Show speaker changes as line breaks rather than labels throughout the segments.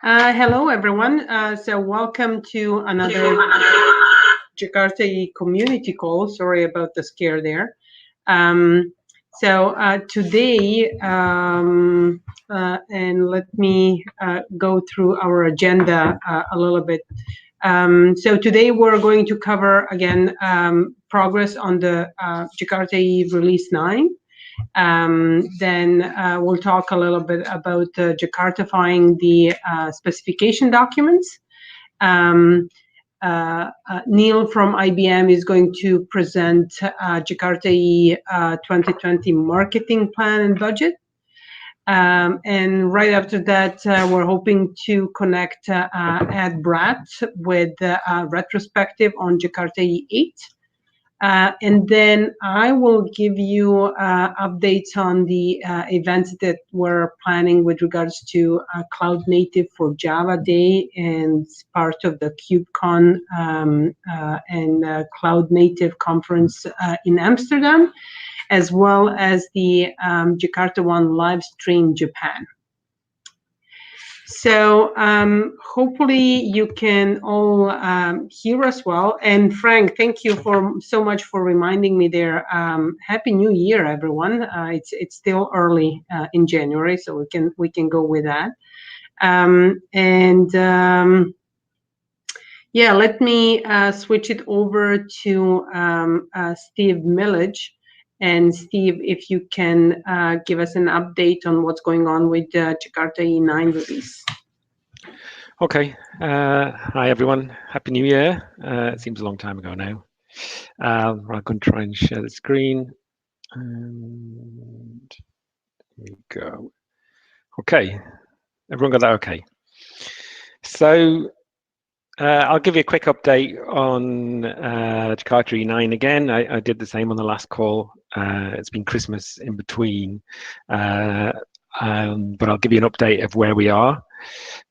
Hello, everyone. So welcome to another Jakarta EE Community Call. Sorry about the scare there. Today, and let me go through our agenda a little bit. So today we're going to cover again progress on the Jakarta EE Release 9. Then we'll talk a little bit about Jakartifying the specification documents. Neil from IBM is going to present Jakarta EE 2020 marketing plan and budget. And right after that, we're hoping to connect at Bratt with Retrospective on Jakarta EE 8. And then I will give you updates on the events that we're planning with regards to Cloud Native for Java Day and part of the KubeCon and Cloud Native conference in Amsterdam, as well as the JakartaOne Livestream Japan. So hopefully you can all hear us well. And Frank, thank you so much for reminding me there. Happy New Year, everyone. It's still early in January, so we can go with that. Yeah, let me switch it over to Steve Millidge. And Steve, if you can give us an update on what's going on with the Jakarta EE 9 release.
Okay. Hi, everyone. Happy New Year. It seems a long time ago now. I'm going to try and share the screen. And here we go. Okay. Everyone got that okay? So I'll give you a quick update on Jakarta EE 9 again. I did the same on the last call. It's been Christmas in between, but I'll give you an update of where we are.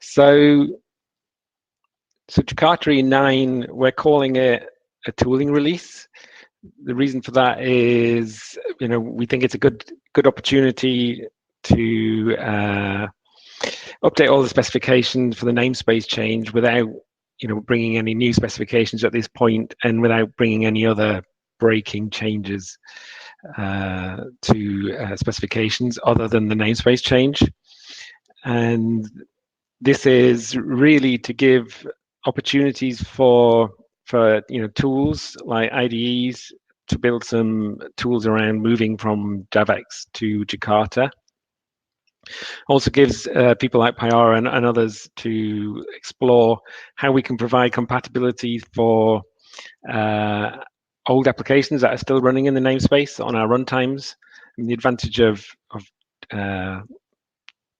So Jakarta EE 9, we're calling it a tooling release. The reason for that is, we think it's a good opportunity to update all the specifications for the namespace change without bringing any new specifications at this point, and without bringing any other breaking changes to specifications other than the namespace change. And this is really to give opportunities for tools like IDEs to build some tools around moving from JavaX to Jakarta. Also gives people like Pyara and others to explore how we can provide compatibility for old applications that are still running in the namespace on our runtimes. And the advantage of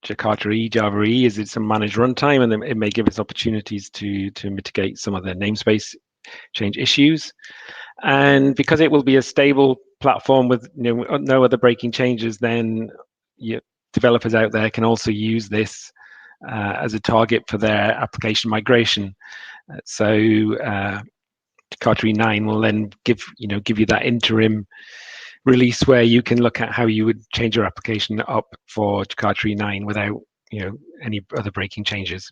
Jakarta EE, Java EE, is it's a managed runtime, and it may give us opportunities to mitigate some of the namespace change issues. And because it will be a stable platform with no other breaking changes, then developers out there can also use this as a target for their application migration. So Jakarta EE 9 will then give you that interim release where you can look at how you would change your application up for Jakarta EE 9 without any other breaking changes.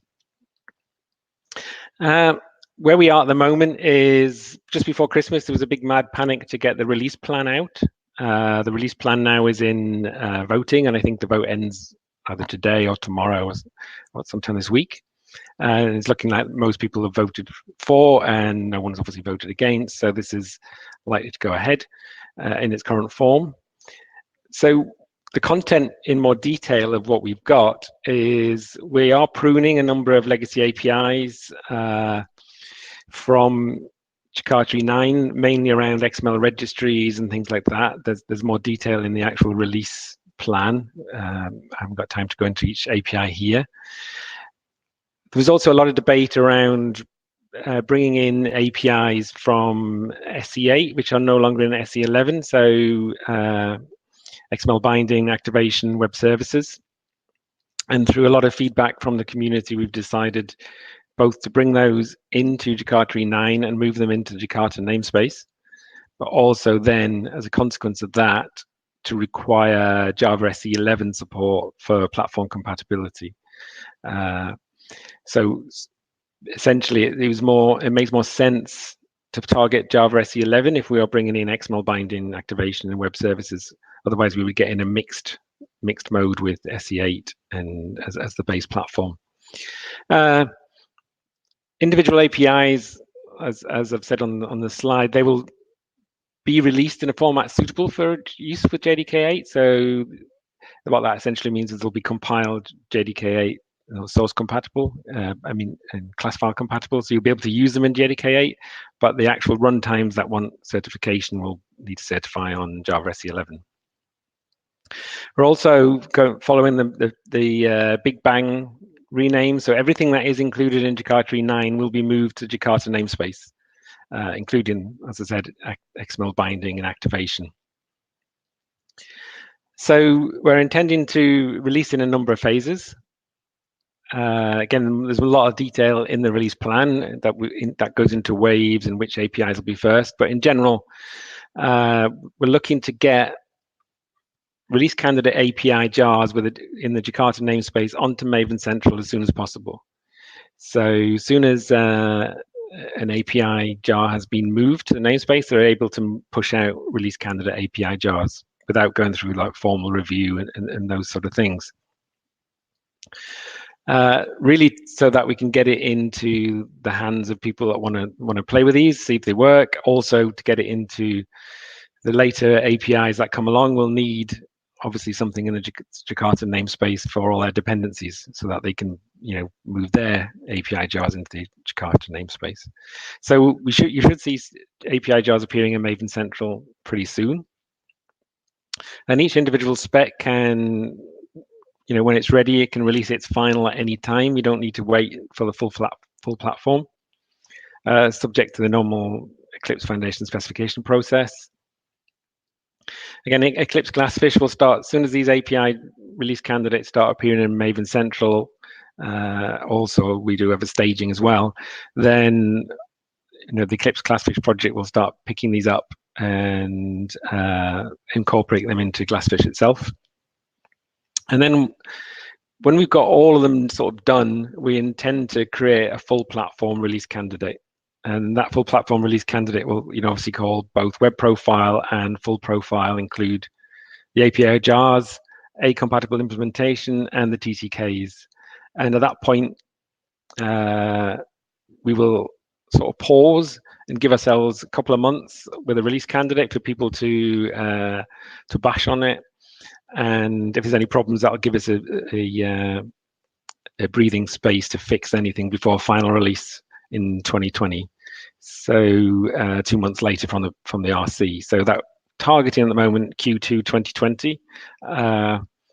Where we are at the moment is just before Christmas. There was a big mad panic to get the release plan out. The release plan now is in voting, and I think the vote ends either today or tomorrow or sometime this week. And it's looking like most people have voted for, and no one's obviously voted against. So this is likely to go ahead in its current form. So the content in more detail of what we've got is we are pruning a number of legacy APIs from Jakarta EE 9, mainly around XML registries and things like that. There's more detail in the actual release plan. I haven't got time to go into each API here. There was also a lot of debate around bringing in APIs from SE8, which are no longer in SE11, so XML binding, activation, web services. And through a lot of feedback from the community, we've decided both to bring those into Jakarta EE 9 and move them into the Jakarta namespace, but also then, as a consequence of that, to require Java SE11 support for platform compatibility. So essentially, it makes more sense to target Java SE 11 if we are bringing in XML binding, activation, and web services. Otherwise, we would get in a mixed mode with SE 8 and as the base platform. Individual APIs, as I've said on the slide, they will be released in a format suitable for use with JDK 8. So what that essentially means is they'll be compiled JDK 8 source compatible, and class file compatible. So you'll be able to use them in JDK 8, but the actual runtimes that want certification will need to certify on Java SE 11. We're also following the Big Bang rename. So everything that is included in Jakarta EE 9 will be moved to Jakarta namespace, including, as I said, XML binding and activation. So we're intending to release in a number of phases. Again, there's a lot of detail in the release plan that goes into waves and which APIs will be first. But in general, we're looking to get release candidate API jars in the Jakarta namespace onto Maven Central as soon as possible. So as soon as an API jar has been moved to the namespace, they're able to push out release candidate API jars without going through like formal review and those sort of things. Really, so that we can get it into the hands of people that want to play with these, see if they work. Also, to get it into the later APIs that come along, we'll need obviously something in the Jakarta namespace for all their dependencies, so that they can move their API jars into the Jakarta namespace. So you should see API jars appearing in Maven Central pretty soon. And each individual spec can, when it's ready, it can release its final at any time. You don't need to wait for the full platform, subject to the normal Eclipse Foundation specification process. Again, Eclipse Glassfish will start as soon as these API release candidates start appearing in Maven Central. Also, we do have a staging as well. Then, the Eclipse Glassfish project will start picking these up and incorporate them into Glassfish itself. And then when we've got all of them sort of done, we intend to create a full platform release candidate. And that full platform release candidate will, obviously call both web profile and full profile, include the API jars, a compatible implementation, and the TCKs. And at that point, we will sort of pause and give ourselves a couple of months with a release candidate for people to bash on it. And if there's any problems, that'll give us a breathing space to fix anything before final release in 2020. So 2 months later from the RC. So that targeting at the moment Q2 2020.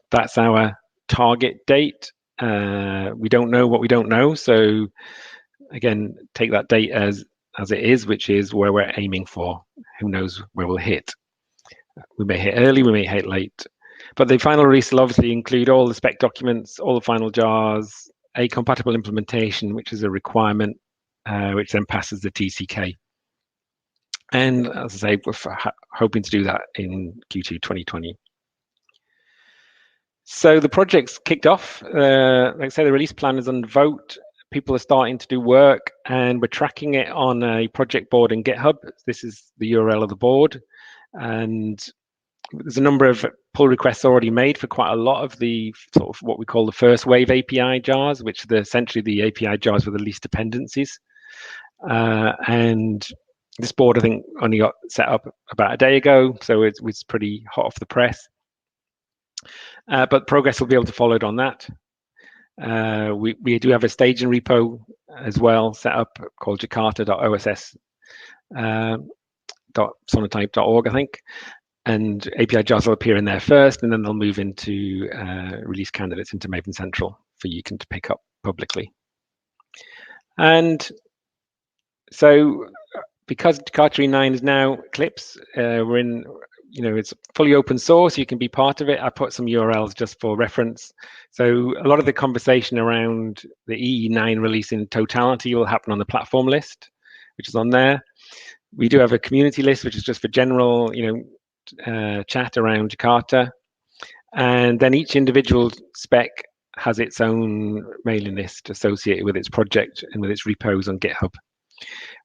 That's our target date. We don't know what we don't know. So again, take that date as it is, which is where we're aiming for. Who knows where we'll hit? We may hit early, we may hit late. But the final release will obviously include all the spec documents, all the final jars, a compatible implementation, which is a requirement, which then passes the TCK. And as I say, we're hoping to do that in Q2 2020. So the project's kicked off. Like I say, the release plan is under vote. People are starting to do work, and we're tracking it on a project board in GitHub. This is the URL of the board. And there's a number of pull requests already made for quite a lot of the sort of what we call the first wave API jars, which are essentially the API jars with the least dependencies. And this board, I think, only got set up about a day ago, so it's pretty hot off the press. But progress will be able to follow it on that. We do have a staging repo as well set up called jakarta.oss.sonotype.org, I think. And API jars will appear in there first, and then they'll move into release candidates into Maven Central for you to pick up publicly. And so because Jakarta EE 9 is now Eclipse, we're in, it's fully open source. You can be part of it. I put some URLs just for reference. So a lot of the conversation around the EE 9 release in totality will happen on the platform list, which is on there. We do have a community list, which is just for general, chat around Jakarta. And then each individual spec has its own mailing list associated with its project and with its repos on GitHub.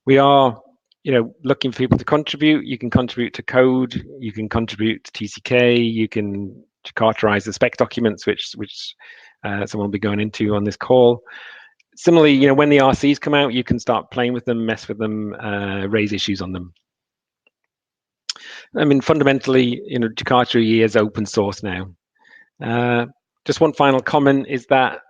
We are, looking for people to contribute. You can contribute to code, you can contribute to TCK, you can Jakartaize the spec documents, which someone will be going into on this call. Similarly, when the RCs come out, you can start playing with them, mess with them, raise issues on them. I mean, fundamentally, Jakarta EE is open source now. Just one final comment is that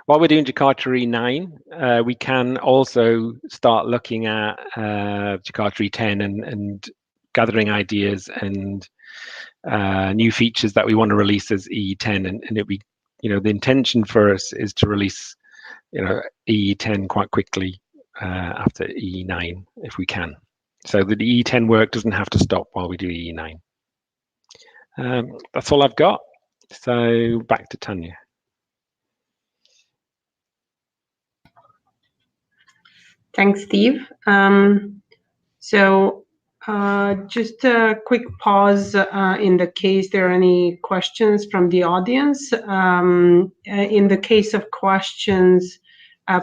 while we're doing Jakarta EE 9, we can also start looking at Jakarta EE 10 and gathering ideas and new features that we want to release as EE 10. And it'd be, the intention for us is to release, EE 10 quite quickly after EE 9 if we can. So the EE 10 work doesn't have to stop while we do EE 9. That's all I've got. So back to Tanja.
Thanks, Steve. Just a quick pause in the case there are any questions from the audience. In the case of questions,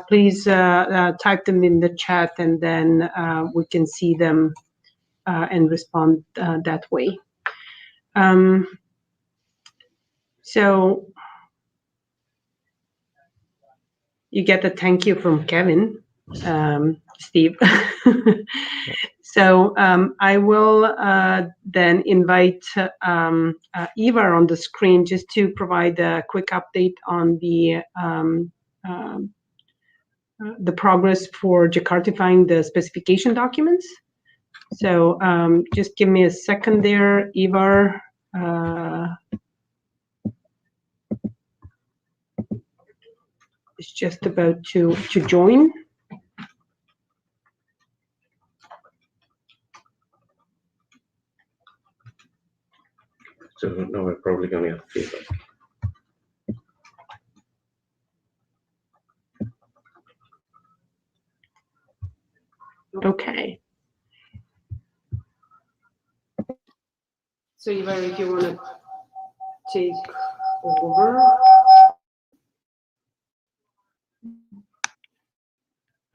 please type them in the chat, and then we can see them and respond that way. So you get a thank you from Kevin, Steve. So I will then invite Ivar on the screen just to provide a quick update on the progress for Jakartifying the specification documents. So just give me a second there, Ivar. Is just about to join.
So now we're probably going to have feedback.
Okay. So Ivar, if you want to take over.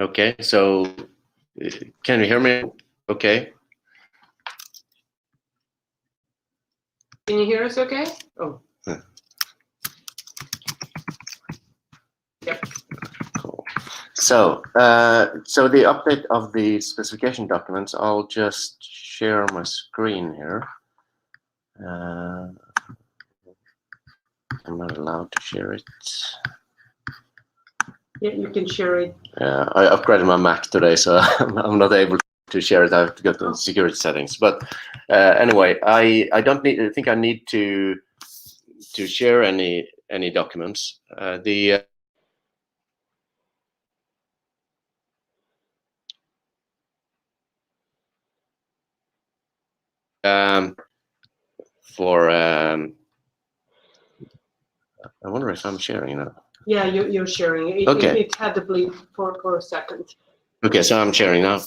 Okay, so can you hear me? Okay.
Can you hear us okay? Oh.
Yeah.
Yep.
Cool. So the update of the specification documents, I'll just share my screen here. I'm not allowed to share it.
Yeah, you can share it.
Yeah, I upgraded my Mac today, so I'm not able to share it. I have to go to the security settings. But anyway, I don't need. I think I need to share any documents. I wonder if I'm sharing now.
Yeah, you're sharing it.
Okay.
It had to bleep for a second.
Okay, so I'm sharing now.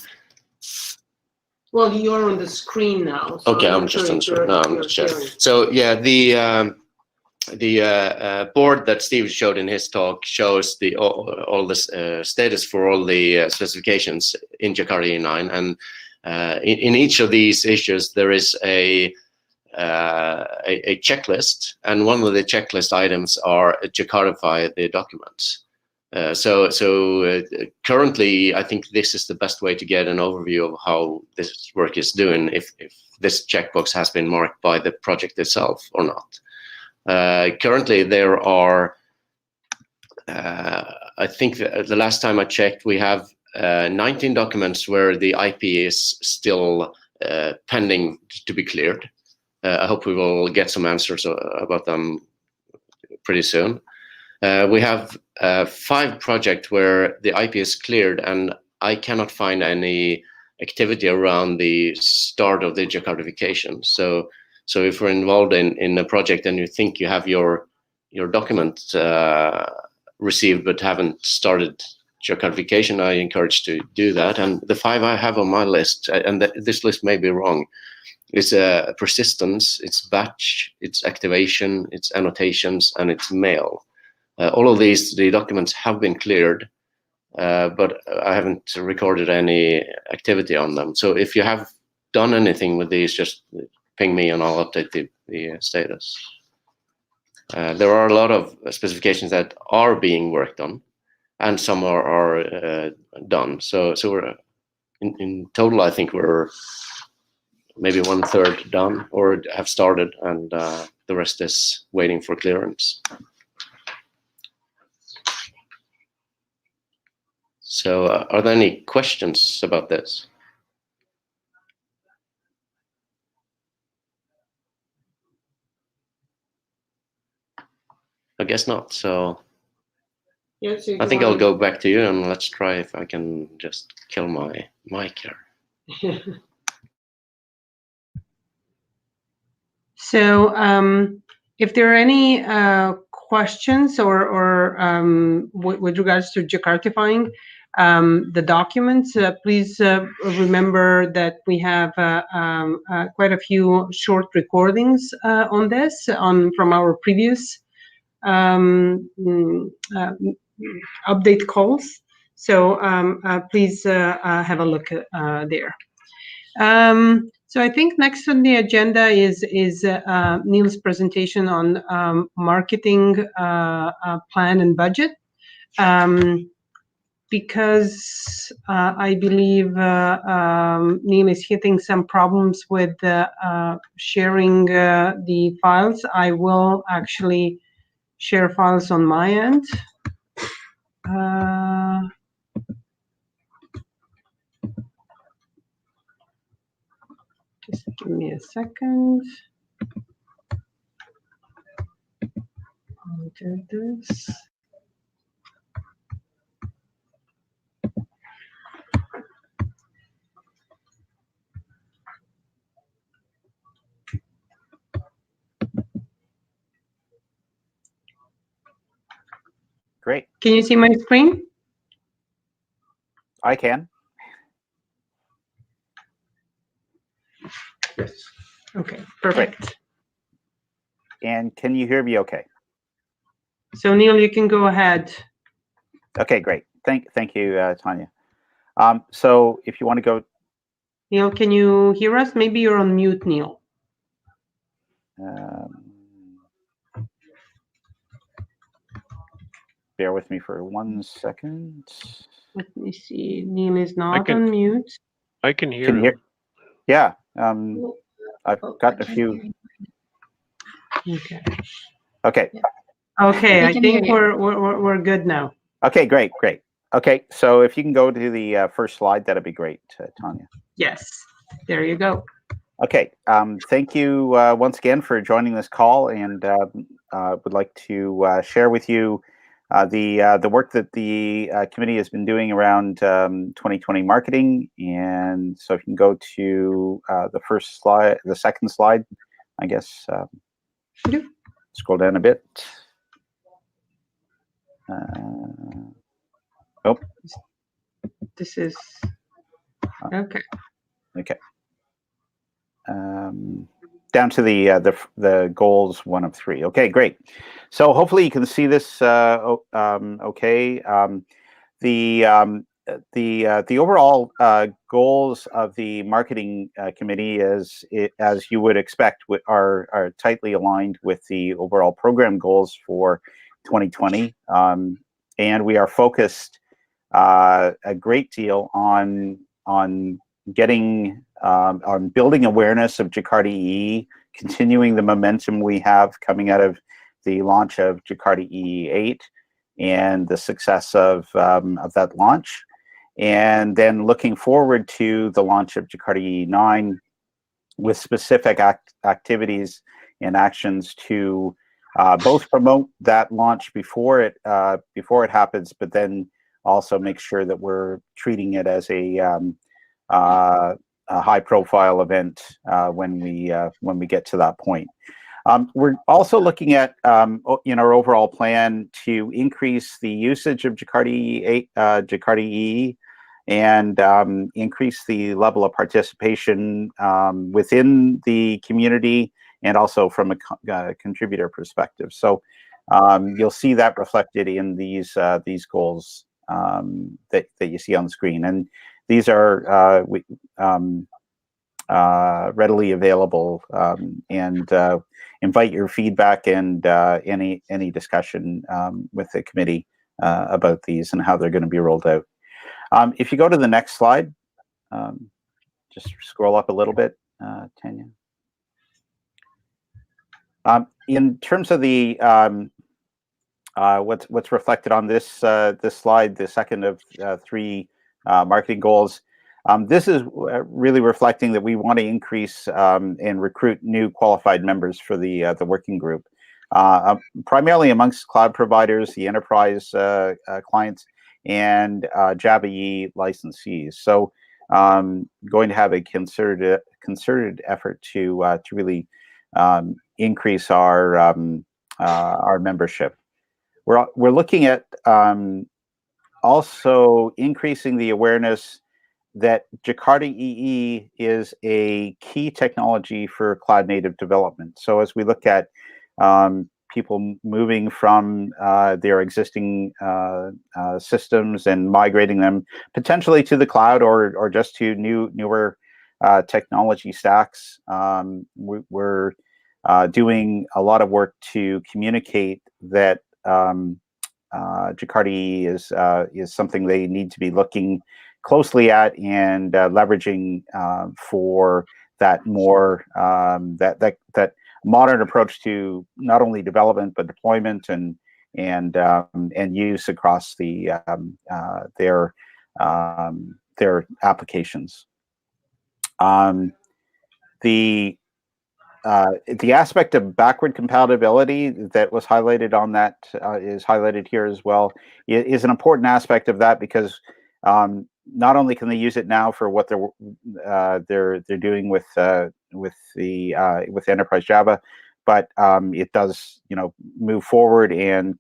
Well, you're on the screen now. So
okay, I'm just on screen. No, I'm not sharing. So yeah, the board that Steve showed in his talk shows all the status for all the specifications in Jakarta EE 9, and in each of these issues there is a checklist, and one of the checklist items are Jakartify the documents. So currently, I think this is the best way to get an overview of how this work is doing, if this checkbox has been marked by the project itself or not. Currently, there are, I think the last time I checked, we have 19 documents where the IP is still pending to be cleared. I hope we will get some answers about them pretty soon. We have 5 projects where the IP is cleared, and I cannot find any activity around the start of the Jakartification. So if we're involved in a project and you think you have your document received but haven't started Jakartification, I encourage to do that. And the 5 I have on my list, and this list may be wrong, is persistence, it's batch, it's activation, it's annotations, and it's mail. All of the documents have been cleared, but I haven't recorded any activity on them. So if you have done anything with these, just ping me and I'll update the status. There are a lot of specifications that are being worked on, and some are done. So we're in total, I think we're maybe 1/3 done or have started, and the rest is waiting for clearance. So are there any questions about this? I guess not. So
Yes,
I think I'll go back to you, and let's try if I can just kill my mic here.
So if there are any questions or with regards to Jakartifying the documents, please remember that we have quite a few short recordings on this from our previous update calls. So please have a look there. So I think next on the agenda is Neil's presentation on marketing plan and budget, because I believe Neil is hitting some problems with sharing the files. I will actually share files on my end. Just give me a second. I'll do this.
Great.
Can you see my screen?
I can.
Yes. Okay, perfect.
Great. And can you hear me okay?
So Neil, you can go ahead.
Okay, great. Thank you, Tanja. So if you want to go.
Neil, can you hear us? Maybe you're on mute, Neil.
Bear with me for 1 second.
Let me see. Neil is not on mute.
I can hear
Can you hear?
him.
Yeah. I've got a few.
Okay.
Okay.
Okay, I think we're good now.
Okay, great. Okay, so if you can go to the first slide, that'd be great, Tanja.
Yes, there you go.
Okay, thank you once again for joining this call, and would like to share with you the work that the committee has been doing around 2020 marketing. And so if you can go to the first slide, the second slide, I guess. Scroll down a bit. Oh,
this is okay.
Okay. Down to the goals 1 of 3. Okay, great. So hopefully you can see this okay. The overall goals of the marketing committee is, as you would expect, are tightly aligned with the overall program goals for 2020, and we are focused a great deal on getting on building awareness of Jakarta EE, continuing the momentum we have coming out of the launch of Jakarta EE 8 and the success of that launch, and then looking forward to the launch of Jakarta EE 9 with specific activities and actions to both promote that launch before it happens, but then also make sure that we're treating it as a high-profile event when we get to that point. We're also looking at in our overall plan to increase the usage of Jakarta EE, and increase the level of participation within the community, and also from a contributor perspective. So you'll see that reflected in these goals that you see on the screen, and these are readily available, and invite your feedback and any discussion with the committee about these and how they're going to be rolled out. If you go to the next slide, just scroll up a little bit, Tanya. In terms of the what's reflected on this this slide, the second of 3 marketing goals, this is really reflecting that we want to increase and recruit new qualified members for the working group, primarily amongst cloud providers, the enterprise clients, and Java EE licensees. So going to have a concerted effort to really increase our membership. We're looking at also increasing the awareness that Jakarta EE is a key technology for cloud native development. So as we look at people moving from their existing systems and migrating them potentially to the cloud or just to newer technology stacks, we're doing a lot of work to communicate that Jakarta EE is something they need to be looking closely at and leveraging for that more that modern approach to not only development but deployment and use across the their applications. The aspect of backward compatibility that was highlighted on that is highlighted here as well. It is an important aspect of that because not only can they use it now for what they're doing with enterprise Java, but it does move forward and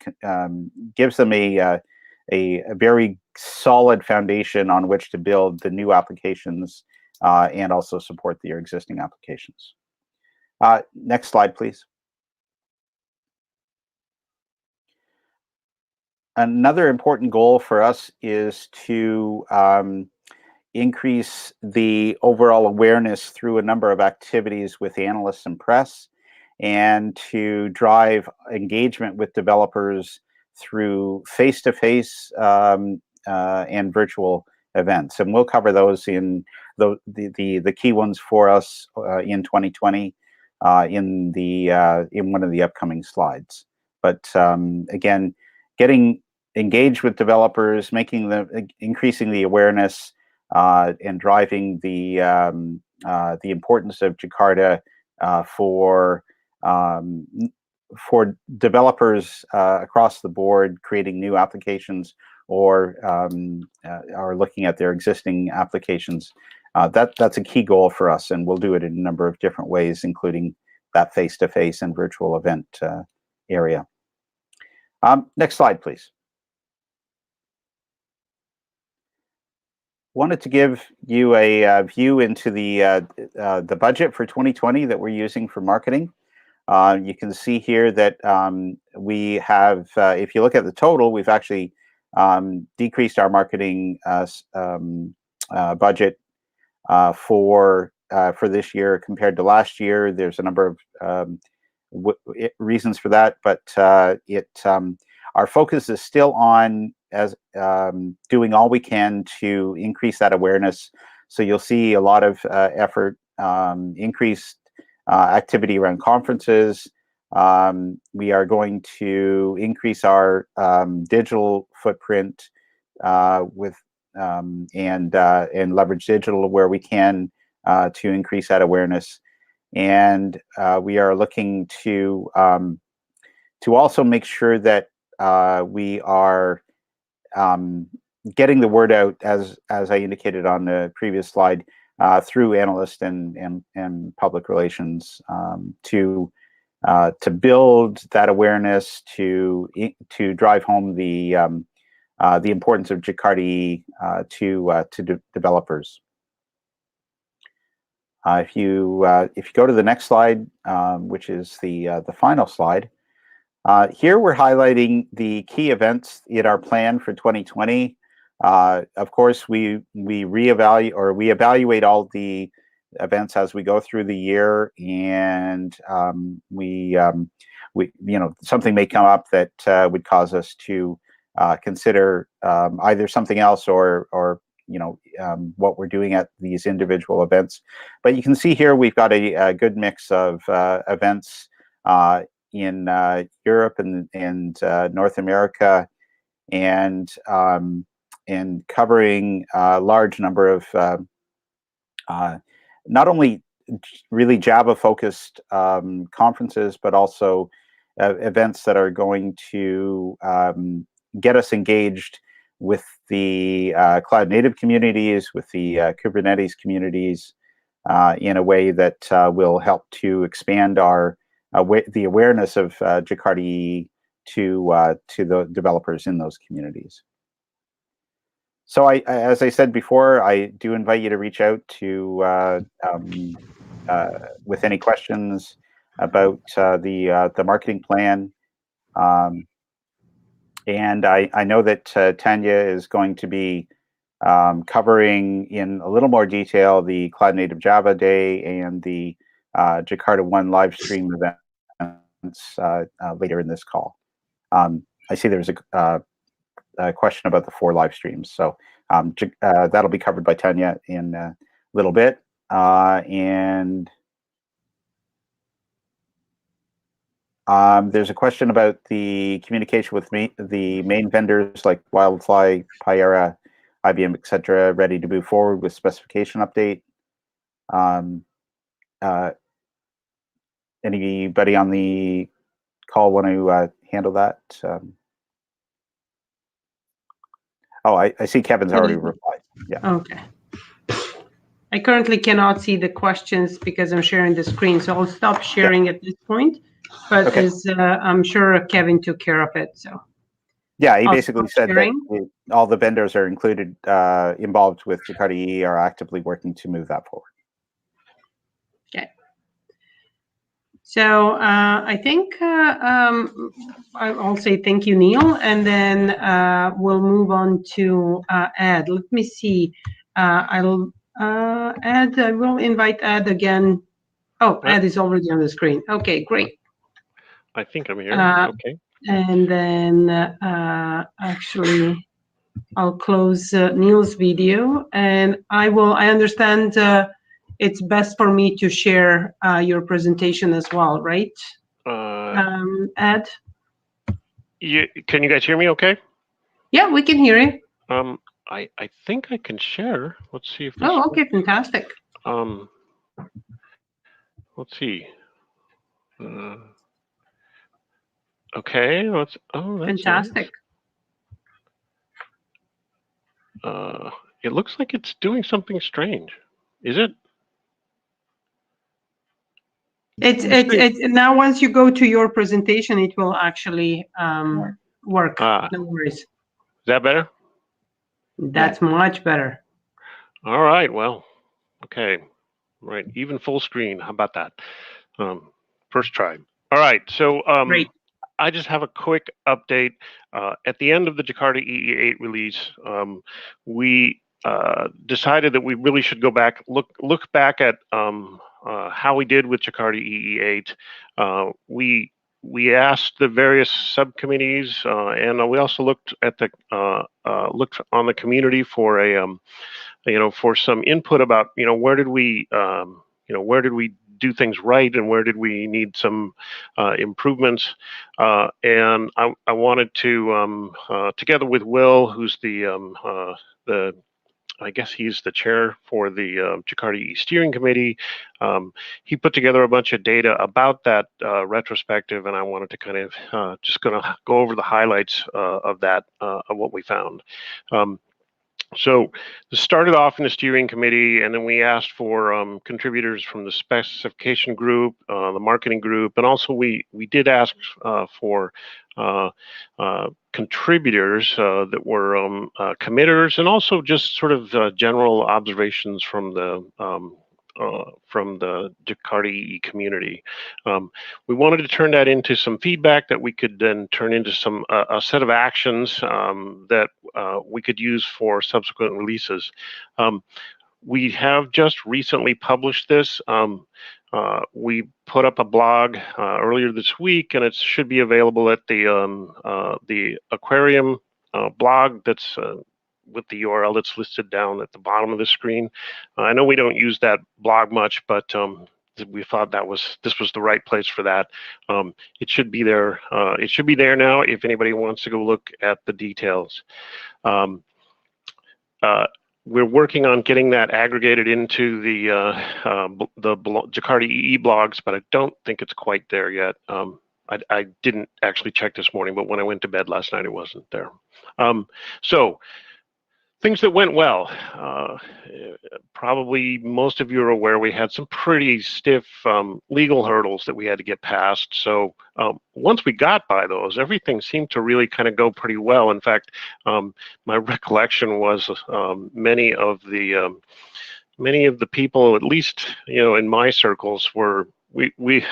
gives them a very solid foundation on which to build the new applications and also support their existing applications. Next slide, please. Another important goal for us is to increase the overall awareness through a number of activities with analysts and press, and to drive engagement with developers through face-to-face and virtual events. And we'll cover those in the key ones for us in 2020 in one of the upcoming slides. But again, getting engaged with developers, increasing the awareness, and driving the importance of Jakarta for developers across the board creating new applications or looking at their existing applications. That's a key goal for us, and we'll do it in a number of different ways, including that face-to-face and virtual event area. Next slide, please. Wanted to give you a view into the budget for 2020 that we're using for marketing. You can see here that we have, if you look at the total, we've actually decreased our marketing budget for this year compared to last year. There's a number of reasons for that, but our focus is still on doing all we can to increase that awareness. So you'll see a lot of effort, increased activity around conferences. We are going to increase our digital footprint and leverage digital where we can to increase that awareness. And we are looking to also make sure that we are getting the word out, as I indicated on the previous slide, through analyst and public relations to build that awareness, to drive home the importance of Jakarta EE to developers. If you go to the next slide, which is the final slide, Here we're highlighting the key events in our plan for 2020. Of course, we evaluate all the events as we go through the year, and something may come up that would cause us to consider either something else or what we're doing at these individual events. But you can see here we've got a good mix of events in Europe and North America, and covering a large number of not only really Java-focused conferences, but also events that are going to get us engaged with the cloud native communities, with the Kubernetes communities, in a way that will help to expand the awareness of Jakarta EE to the developers in those communities. So as I said before, I do invite you to reach out to with any questions about the marketing plan. And I know that Tanja is going to be covering in a little more detail the Cloud Native Java Day and the JakartaOne live stream events later in this call. I see there's a question about the 4 live streams, so that'll be covered by Tanja in a little bit. And there's a question about the communication with the main vendors like Wildfly, Pyera, IBM, etc., ready to move forward with specification update. Anybody on the call want to handle that? I see Kevin's already replied. Yeah.
Okay. I currently cannot see the questions because I'm sharing the screen, so I'll stop sharing at this point. But
Okay.
I'm sure Kevin took care of it. So
yeah, he basically said that all the vendors are included, involved with Jakarta EE, are actively working to move that forward.
Okay. So I think I'll say thank you, Neil, and then we'll move on to Ed. Let me see. Ed, I will invite Ed again. Oh, Ed is already on the screen. Okay, great.
I think I'm here. Okay.
And then actually, I'll close Neil's video, and I understand it's best for me to share your presentation as well, right? Ed?
Can you guys hear me okay?
Yeah, we can hear you.
I think I can share. Let's see if this
okay, fantastic.
Let's see. Okay, that's
fantastic.
Nice. It looks like it's doing something strange. Is it?
It's now once you go to your presentation, it will actually work. No worries.
Is that better?
That's much better.
All right. Well, okay. Right. Even full screen. How about that? First try. All right. So
great.
I just have a quick update. At the end of the Jakarta EE 8 release, we decided that we really should go back, look back at how we did with Jakarta EE 8. We asked the various subcommittees, and we also looked at the looked on the community for a for some input about where did we do things right and where did we need some improvements. And I wanted to together with Will, who's the I guess he's the chair for the Jakarta EE Steering Committee. He put together a bunch of data about that retrospective, and I wanted to kind of just going to go over the highlights of that, of what we found. So this started off in the steering committee, and then we asked for contributors from the specification group, the marketing group, and also we did ask for contributors that were committers, and also just sort of general observations from the from the Jakarta EE community. We wanted to turn that into some feedback that we could then turn into some a set of actions that we could use for subsequent releases. We have just recently published this. We put up a blog earlier this week, and it should be available at the aquarium blog that's with the URL that's listed down at the bottom of the screen. I know we don't use that blog much, but we thought this was the right place for that. It should be there. It should be there now if anybody wants to go look at the details. We're working on getting that aggregated into the Jakarta EE blogs, but I don't think it's quite there yet. I didn't actually check this morning, but when I went to bed last night, it wasn't there. So things that went well. Probably most of you are aware we had some pretty stiff legal hurdles that we had to get past. So once we got by those, everything seemed to really kind of go pretty well. In fact, my recollection was many of the people, at least in my circles, were we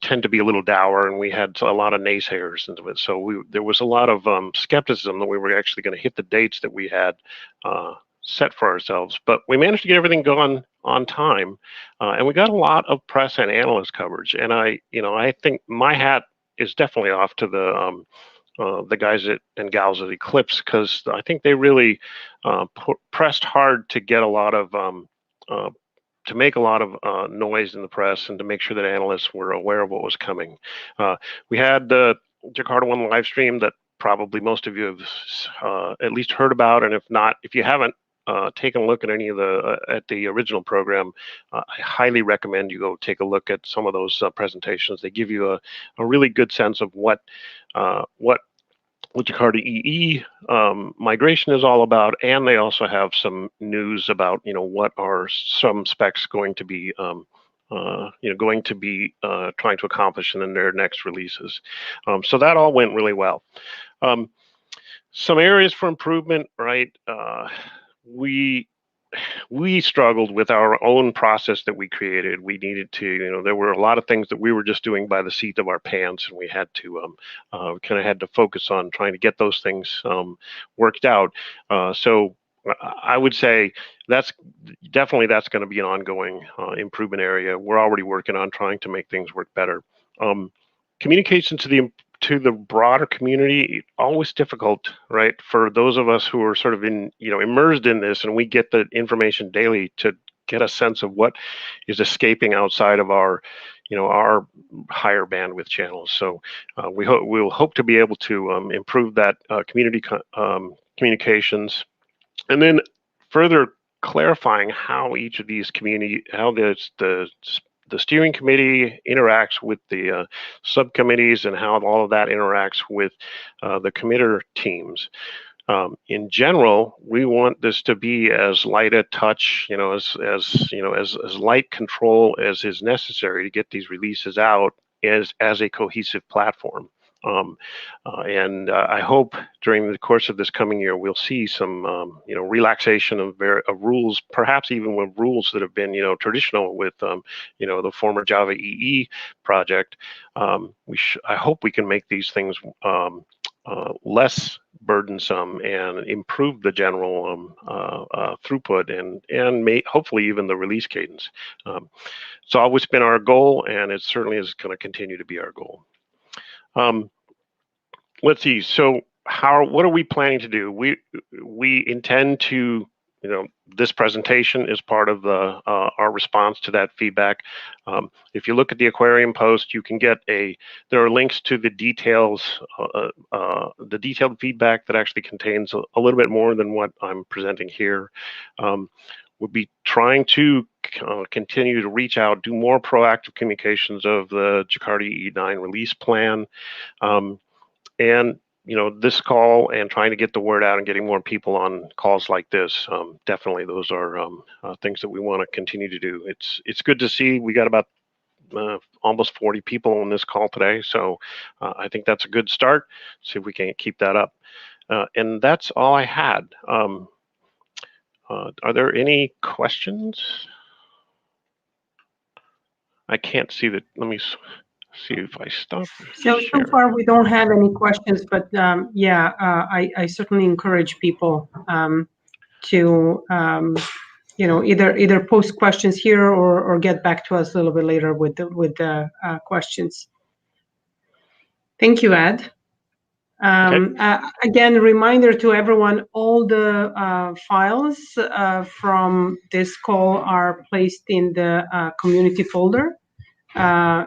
tend to be a little dour, and we had a lot of naysayers into it. So there was a lot of skepticism that we were actually going to hit the dates that we had set for ourselves. But we managed to get everything going on time, and we got a lot of press and analyst coverage. And I think my hat is definitely off to the guys and gals at Eclipse, because I think they really pressed hard to get a lot of to make a lot of noise in the press and to make sure that analysts were aware of what was coming. We had the JakartaOne live stream that probably most of you have at least heard about, and if not, if you haven't taken a look at any of the original program, I highly recommend you go take a look at some of those presentations. They give you a really good sense of what Jakarta EE migration is all about, and they also have some news about what are some specs going to be trying to accomplish in their next releases. So that all went really well. Some areas for improvement, right? We struggled with our own process that we created. We needed to, there were a lot of things that we were just doing by the seat of our pants, and we had to kind of had to focus on trying to get those things worked out. So I would say that's going to be an ongoing improvement area. We're already working on trying to make things work better. Communication to the broader community, always difficult, right? For those of us who are sort of immersed in this, and we get the information daily, to get a sense of what is escaping outside of our higher bandwidth channels. So we'll hope to be able to improve that community communications, and then further clarifying how each of these how the steering committee interacts with the subcommittees, and how all of that interacts with the committer teams. In general, we want this to be as light a touch, as light control as is necessary to get these releases out as a cohesive platform. And I hope during the course of this coming year, we'll see some, relaxation of rules, perhaps even with rules that have been, traditional with, the former Java EE project. I hope we can make these things less burdensome and improve the general throughput and hopefully even the release cadence. It's always been our goal, and it certainly is going to continue to be our goal. Let's see. So what are we planning to do? We intend to, this presentation is part of our response to that feedback. If you look at the aquarium post, you can get there are links to the details, the detailed feedback that actually contains a little bit more than what I'm presenting here. We'll be trying to continue to reach out, do more proactive communications of the Jakarta EE 9 release plan. And this call and trying to get the word out and getting more people on calls like this, definitely those are things that we want to continue to do. It's good to see we got about almost 40 people on this call today, so I think that's a good start. See if we can keep that up. And that's all I had. Are there any questions? I can't see that. Let me see if I stop.
So far we don't have any questions, but yeah, I certainly encourage people to either post questions here or get back to us a little bit later with the questions. Thank you, Ed. Again, reminder to everyone, all the files from this call are placed in the community folder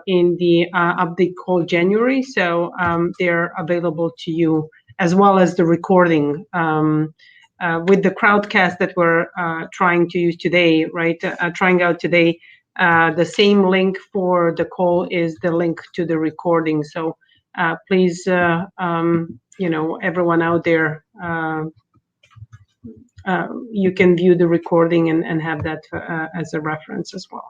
in the update call January. So they're available to you, as well as the recording. With the crowdcast that we're trying to use today, right? Trying out today, the same link for the call is the link to the recording. So please, everyone out there, you can view the recording and have that as a reference as well.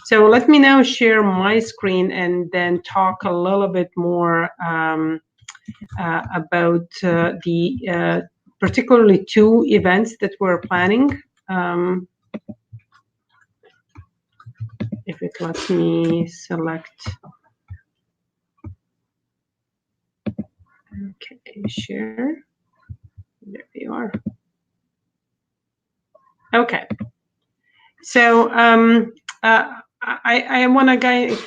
So let me now share my screen and then talk a little bit more about the particularly two events that we're planning. If it lets me select. Okay, share. There you are. Okay. So I want to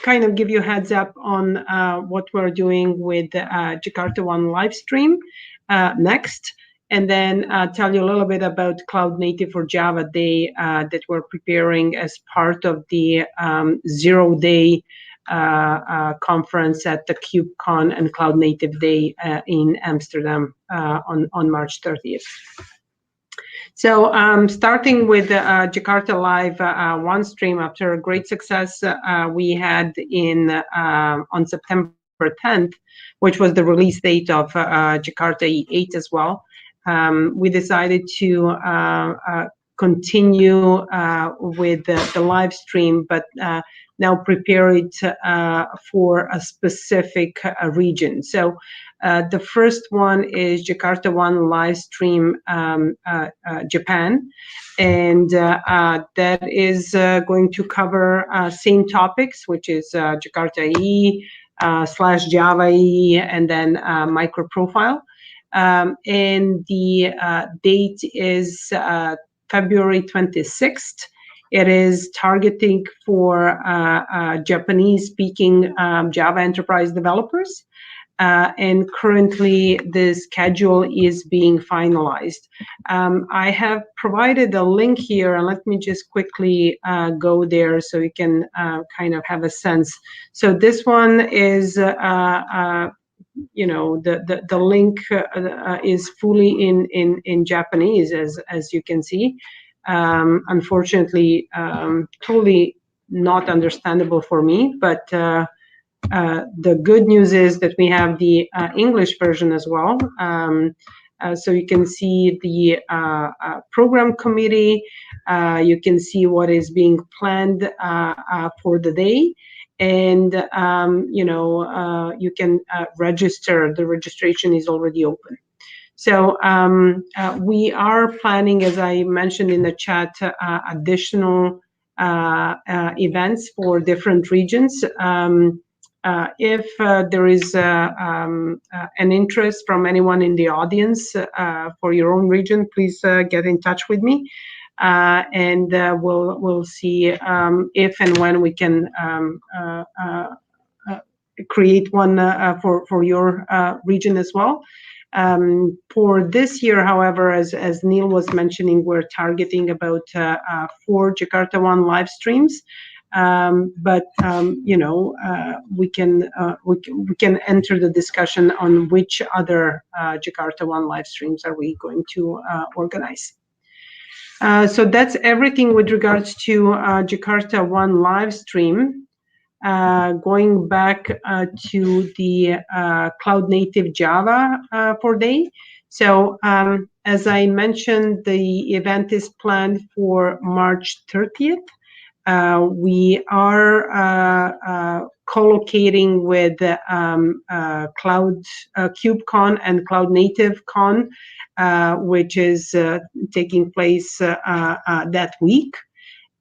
kind of give you a heads up on what we're doing with JakartaOne Livestream next, and then tell you a little bit about Cloud Native for Java Day that we're preparing as part of the 0-day conference at the KubeCon and Cloud Native Day in Amsterdam on March 30th. So starting with Jakarta Live OneStream, after a great success we had on September 10th, which was the release date of Jakarta EE as well, we decided to continue with the live stream, but now prepare it for a specific region. So the first one is JakartaOne Livestream Japan, and that is going to cover same topics, which is Jakarta EE / Java EE, and then micro profile. And the date is February 26th. It is targeting for Japanese-speaking Java enterprise developers. And currently the schedule is being finalized. I have provided a link here, and let me just quickly go there so you can kind of have a sense. So this one is, the link is fully in Japanese, as you can see. Unfortunately, totally not understandable for me, but the good news is that we have the English version as well. So you can see the program committee, you can see what is being planned for the day, and you can register. The registration is already open. So we are planning, as I mentioned in the chat, additional events for different regions. If there is an interest from anyone in the audience for your own region, please get in touch with me, and we'll see if and when we can create one for your region as well. For this year, however, as Neil was mentioning, we're targeting about 4 JakartaOne live streams. But we can enter the discussion on which other JakartaOne live streams are we going to organize. So that's everything with regards to JakartaOne live stream. Going back to the Cloud Native Java for Day. So as I mentioned, the event is planned for March 30th. We are co-locating with Cloud KubeCon and Cloud Native Con, which is taking place that week.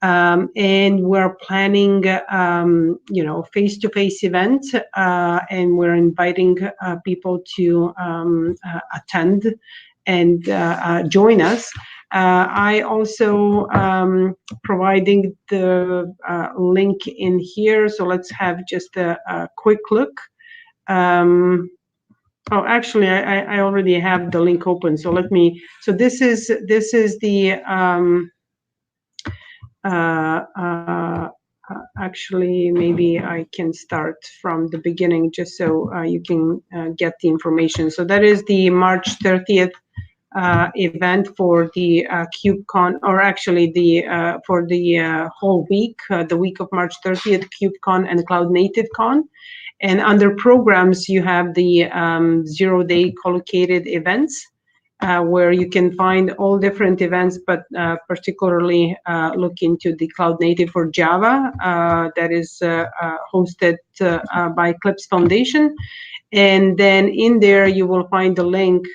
And we're planning, face-to-face event, and we're inviting people to attend and join us. I also providing the link in here, so let's have just a quick look. Oh, actually, I already have the link open. So let me. So this is the. Actually, maybe I can start from the beginning just so you can get the information. So that is the March 30th event for the KubeCon, or actually the for the whole week, the week of March 30th, KubeCon and Cloud Native Con. And under programs, you have the 0-day collocated events, where you can find all different events, but particularly look into the Cloud Native for Java that is hosted by Clips Foundation. And then in there, you will find the link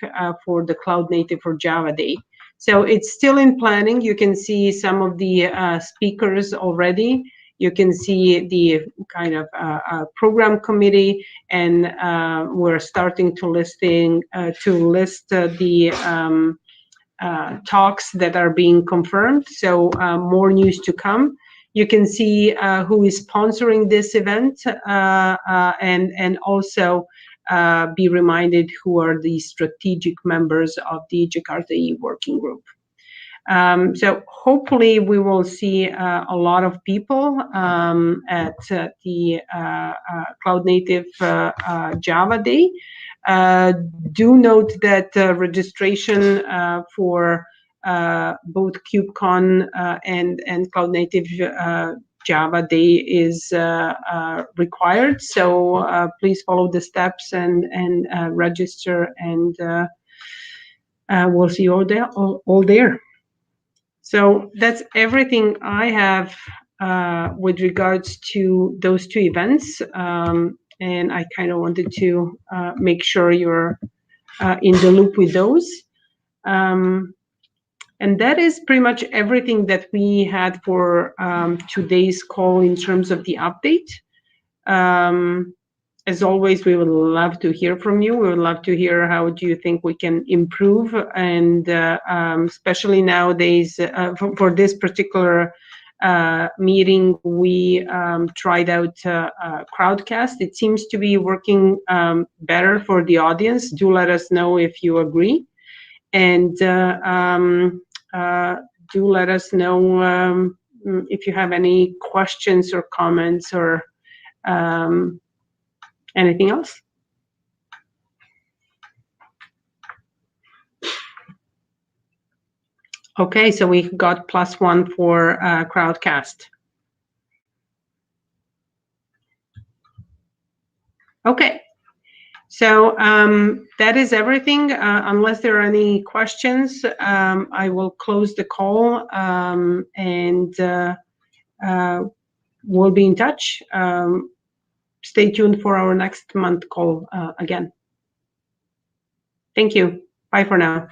for the Cloud Native for Java Day. So it's still in planning. You can see some of the speakers already. You can see the kind of program committee, and we're starting to list the talks that are being confirmed. So more news to come. You can see who is sponsoring this event, and also be reminded who are the strategic members of the Jakarta EE working group. So hopefully we will see a lot of people at the Cloud Native Java Day. Do note that registration for both KubeCon and Cloud Native Java Day is required. So please follow the steps and register, and we'll see you all there. So that's everything I have with regards to those two events. And I kind of wanted to make sure you're in the loop with those. And that is pretty much everything that we had for today's call in terms of the update. As always, we would love to hear from you. We would love to hear how do you think we can improve, and especially nowadays for this particular meeting, we tried out Crowdcast. It seems to be working better for the audience. Do let us know if you agree, and do let us know if you have any questions or comments or anything else. Okay, so we got +1 for Crowdcast. Okay, so that is everything. Unless there are any questions, I will close the call, and we'll be in touch. Stay tuned for our next month call again. Thank you. Bye for now.